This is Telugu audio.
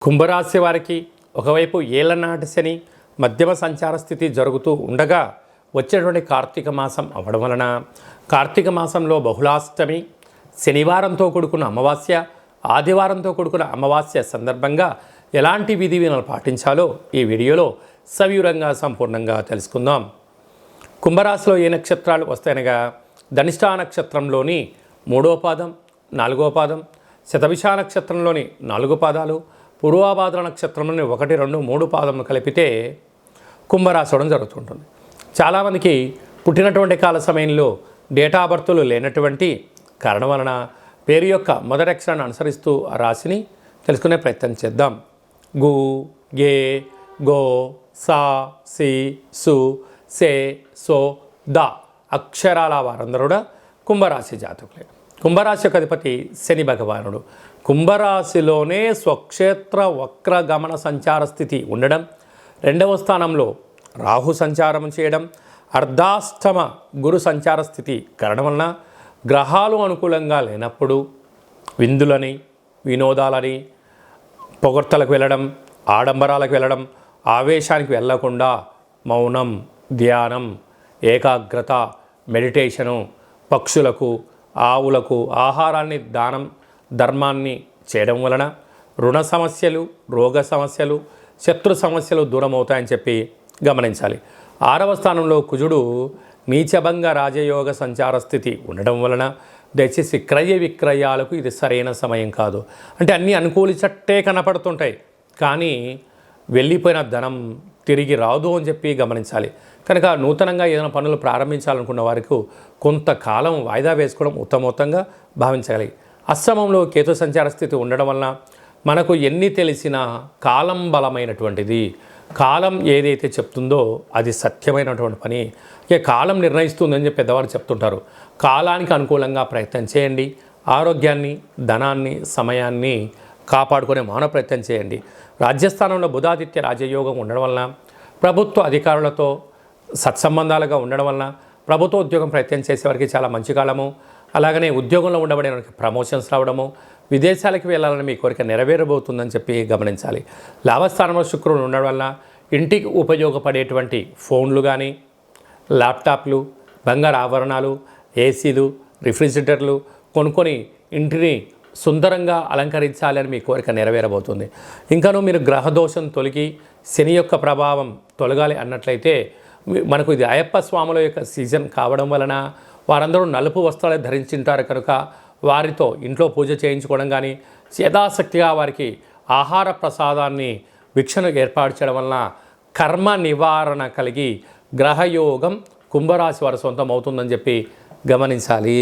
కుంభరాశి వారికి ఒకవైపు ఏళ్లనాటి శని మధ్యమ సంచార స్థితి జరుగుతూ ఉండగా వచ్చేటువంటి కార్తీక మాసం అవ్వడం వలన కార్తీక మాసంలో బహుళాష్టమి, శనివారంతో కూడుకున్న అమావాస్య, ఆదివారంతో కూడుకున్న అమావాస్య సందర్భంగా ఎలాంటి విధి విధానాలు పాటించాలో ఈ వీడియోలో సవివరంగా సంపూర్ణంగా తెలుసుకుందాం. కుంభరాశిలో ఏ నక్షత్రాలు వస్తాయనగా ధనిష్టా నక్షత్రంలోని 3వ పాదం, 4వ పాదం, శతభిష నక్షత్రంలోని 4 పాదాలు, పూర్వాభాద్ర నక్షత్రంలోని 1, 2, 3 పాదములు కలిపితే కుంభరాశి అవడం జరుగుతుంటుంది. చాలామందికి పుట్టినటువంటి కాల సమయంలో డేటా బర్తులు లేనటువంటి కారణం వలన పేరు యొక్క మొదటి అక్షరాన్ని అనుసరిస్తూ ఆ రాశిని తెలుసుకునే ప్రయత్నం చేద్దాం. గు, గే, గో, సా, సి, సు, సే, సో, ద అక్షరాల వారందరూ కూడా కుంభరాశి జాతకులే. కుంభరాశి యొక్క అధిపతి శని భగవానుడు. కుంభరాశిలోనే స్వక్షేత్ర వక్ర గమన సంచార స్థితి ఉండడం, 2వ స్థానంలో రాహు సంచారం చేయడం, అర్ధాష్టమ గురు సంచార స్థితి కారణం వలన గ్రహాలు అనుకూలంగా లేనప్పుడు విందులని, వినోదాలని, పొగడ్తలకు వెళ్ళడం, ఆడంబరాలకు వెళ్ళడం, ఆవేశానికి వెళ్ళకుండా మౌనం, ధ్యానం, ఏకాగ్రత, మెడిటేషను, పక్షులకు, ఆవులకు ఆహారాన్ని దానం, ధర్మాన్ని చేయడం వలన రుణ సమస్యలు, రోగ సమస్యలు, శత్రు సమస్యలు దూరం అవుతాయని చెప్పి గమనించాలి. 6వ స్థానంలో కుజుడు నీచభంగ రాజయోగ సంచార స్థితి ఉండడం వలన దయచేసి క్రయ విక్రయాలకు ఇది సరైన సమయం కాదు. అంటే అన్నీ అనుకూలించట్టే కనపడుతుంటాయి, కానీ వెళ్ళిపోయిన ధనం తిరిగి రాదు అని చెప్పి గమనించాలి. కనుక నూతనంగా ఏదైనా పనులు ప్రారంభించాలనుకున్న వారికి కొంతకాలం వాయిదా వేసుకోవడం ఉత్తమోత్తంగా భావించాలి. అష్టమంలో కేతు సంచార స్థితి ఉండడం వలన మనకు ఎన్ని తెలిసినా కాలం బలమైనటువంటిది. కాలం ఏదైతే చెప్తుందో అది సత్యమైనటువంటి పని. ఇక కాలం నిర్ణయిస్తుందని చెప్పి పెద్దవారు చెప్తుంటారు. కాలానికి అనుకూలంగా ప్రయత్నం చేయండి. ఆరోగ్యాన్ని, ధనాన్ని, సమయాన్ని కాపాడుకునే మానవ ప్రయత్నం చేయండి. రాజ్యస్థానంలో బుధాదిత్య రాజయోగం ఉండడం వలన ప్రభుత్వ అధికారులతో సత్సంబంధాలుగా ఉండడం వలన ప్రభుత్వ ఉద్యోగం ప్రయత్నం చేసేవారికి చాలా మంచి కాలము. అలాగనే ఉద్యోగంలో ఉండబడే ప్రమోషన్స్ రావడము, విదేశాలకు వెళ్ళాలని మీ కోరిక నెరవేరబోతుందని చెప్పి గమనించాలి. లాభస్థానంలో శుక్రుడు ఉండడం వల్ల ఇంటికి ఉపయోగపడేటువంటి ఫోన్లు కానీ, ల్యాప్టాప్లు, బంగారు ఆభరణాలు, ఏసీలు, రిఫ్రిజిరేటర్లు కొనుక్కొని ఇంటిని సుందరంగా అలంకరించాలని మీ కోరిక నెరవేరబోతుంది. ఇంకనూ మీరు గ్రహదోషం తొలగి శని యొక్క ప్రభావం తొలగాలి అన్నట్లయితే మనకు ఇది అయ్యప్ప స్వాముల యొక్క సీజన్ కావడం వలన వారందరూ నలుపు వస్త్రాలు ధరించింటారు కనుక వారితో ఇంట్లో పూజ చేయించుకోవడం కానీ, యథాశక్తిగా వారికి ఆహార ప్రసాదాన్ని వీక్షణ ఏర్పాటు చేయడం వలన కర్మ నివారణ కలిగి గ్రహయోగం కుంభరాశి వారి సొంతం అవుతుందని చెప్పి గమనించాలి.